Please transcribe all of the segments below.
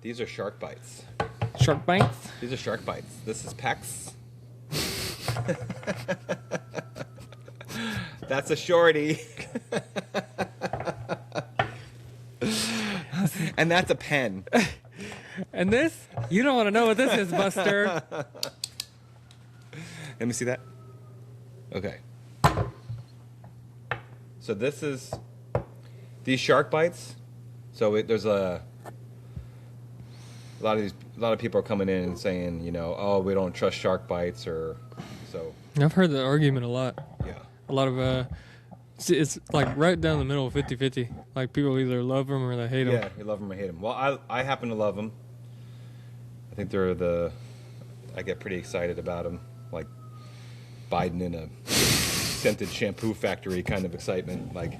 These are shark bites. Shark bites? These are shark bites. This is Pex. That's a shorty. And that's a pen. And this? You don't want to know what this is, Buster. Let me see that. Okay. So this is these shark bites. So there's a lot of people are coming in and saying, you know, oh, we don't trust shark bites, or so. I've heard that argument a lot. Yeah. A lot of it's like right down the middle, 50-50. Like people either love them or they hate them. Yeah, you love them or hate them. Well, I happen to love them. I think I get pretty excited about them, like Biden in a scented shampoo factory kind of excitement, like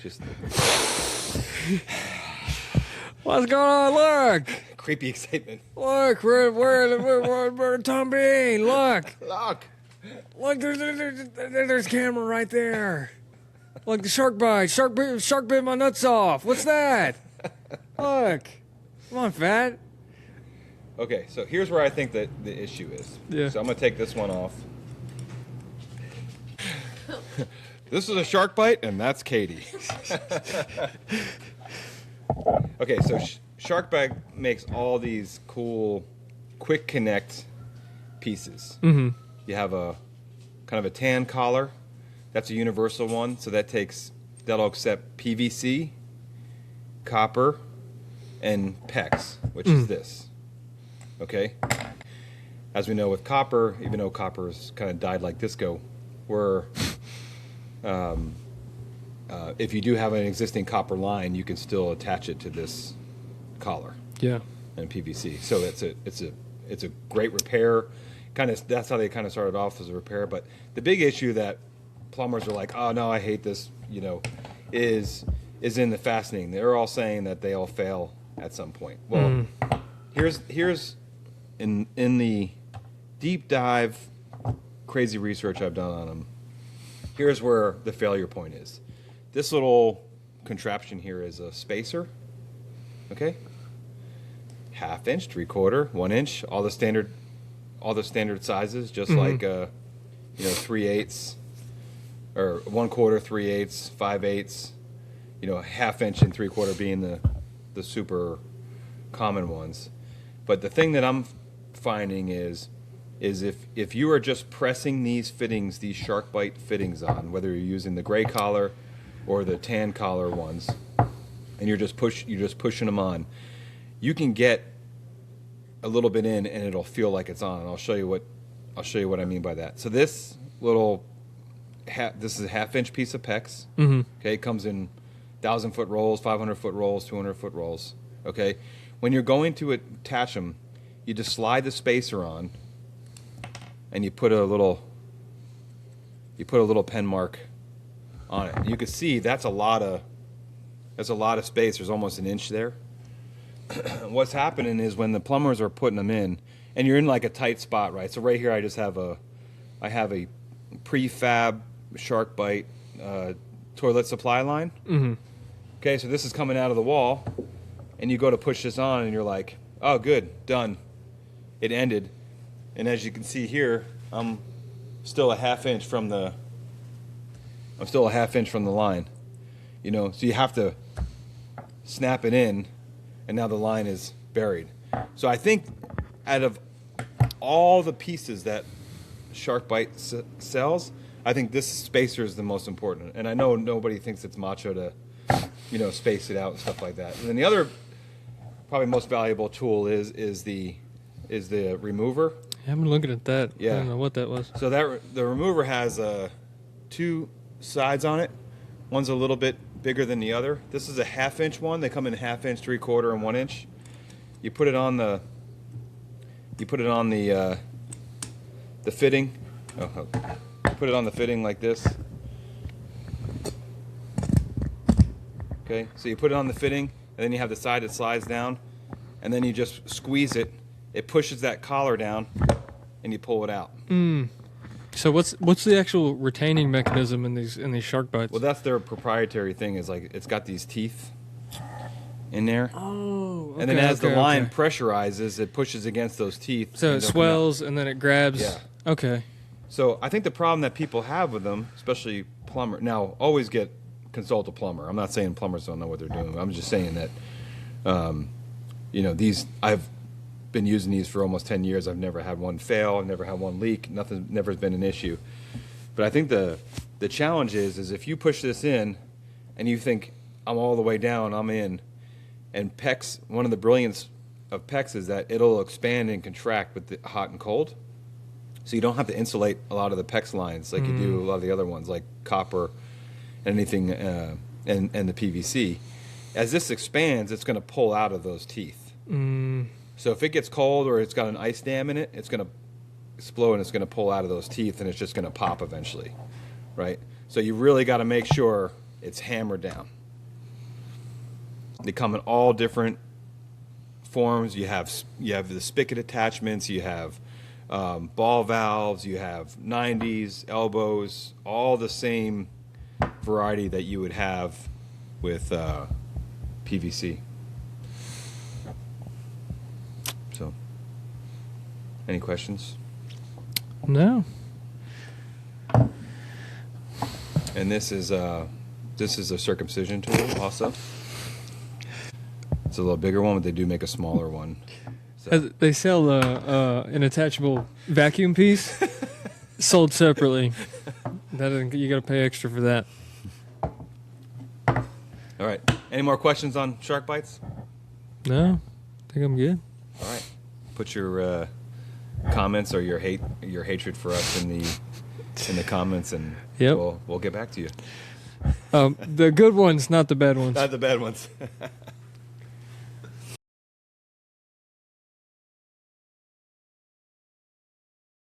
just What's going on? Look! creepy excitement. Look, we're Tom Bean. Look! Look, There's camera right there. Look, the shark bite. Shark bit my nuts off. What's that? Look. Come on, fat. okay, so here's where I think that the issue is. Yeah. So I'm gonna take this one off. This is a shark bite, and that's Katie. Okay, so SharkBite makes all these cool, quick connect pieces. Mm-hmm. You have a kind of a tan collar. That's a universal one, so that'll accept PVC, copper, and PEX, which is this. Okay. As we know with copper, even though copper's kind of died like disco, if you do have an existing copper line, you can still attach it to this collar. Yeah. And PVC. So it's a great repair. That's how they kind of started off as a repair. But the big issue that plumbers are like, oh no, I hate this, you know, is in the fastening. They're all saying that they all fail at some point. Well, here's in the deep dive, crazy research I've done on them. Here's where the failure point is. This little contraption here is a spacer. Okay. 1/2 inch, 3/4, 1 inch, all the standard sizes, just like 3/8 or 1/4, 3/8, 5/8, 1/2 inch and 3/4 being the super common ones. But the thing that I'm finding is if you are just pressing these fittings, these SharkBite fittings on, whether you're using the gray collar or the tan collar ones, and you're just pushing them on, you can get a little bit in and it'll feel like it's on. And I'll show you what I mean by that. So this is a 1/2 inch piece of PEX. Mm-hmm. Okay, it comes in 1,000-foot rolls, 500-foot rolls, 200-foot rolls. Okay, when you're going to attach them, you just slide the spacer on, and you put a little pen mark on it. You can see that's a lot of space. There's almost an inch there. What's happening is when the plumbers are putting them in, and you're in like a tight spot, right? So right here, I have a prefab SharkBite toilet supply line. Mm-hmm. Okay, so this is coming out of the wall, and you go to push this on, and you're like, oh, good, done. It ended, and as you can see here, I'm still a 1/2 inch from the line. So you have to snap it in, and now the line is buried. So I think out of all the pieces that SharkBite sells, I think this spacer is the most important. And I know nobody thinks it's macho to, space it out and stuff like that. And then the other, probably most valuable tool is the remover. Yeah, I've been looking at that. Yeah. I don't know what that was. So the remover has 2 sides on it. One's a little bit bigger than the other. This is a 1/2 inch one. They come in 1/2 inch, 3/4, and 1 inch. You put it on the fitting. You put it on the fitting like this. Okay, so you put it on the fitting, and then you have the side that slides down, and then you just squeeze it. It pushes that collar down, and you pull it out. So what's the actual retaining mechanism in these SharkBites? Well, that's their proprietary thing. Is like it's got these teeth, in there. Oh, okay, And then as the okay, line okay. pressurizes, it pushes against those teeth. So and it they'll come out. swells and then it grabs. Yeah. Okay. So I think the problem that people have with them, especially plumber, now always consult a plumber. I'm not saying plumbers don't know what they're doing. I'm just saying that, these I've been using these for almost 10 years. I've never had one fail. I've never had one leak. Nothing, never has been an issue. But I think the challenge is if you push this in, and you think I'm all the way down, I'm in, and PEX. One of the brilliance of PEX is that it'll expand and contract with the hot and cold. So you don't have to insulate a lot of the PEX lines like you do a lot of the other ones, like copper and anything, and the PVC. As this expands, it's going to pull out of those teeth. So if it gets cold or it's got an ice dam in it, it's going to explode and it's going to pull out of those teeth and it's just going to pop eventually, right? So you really got to make sure it's hammered down. They come in all different forms. You have the spigot attachments. You have ball valves, you have 90s, elbows, all the same variety that you would have with PVC. So, any questions? No. And this is a circumcision tool also. It's a little bigger one, but they do make a smaller one. So. They sell an attachable vacuum piece sold separately. You got to pay extra for that. All right. Any more questions on shark bites? No, I think I'm good. All right. Put your comments or your hatred for us in the comments, and we'll get back to you. The good ones, not the bad ones. Not the bad ones.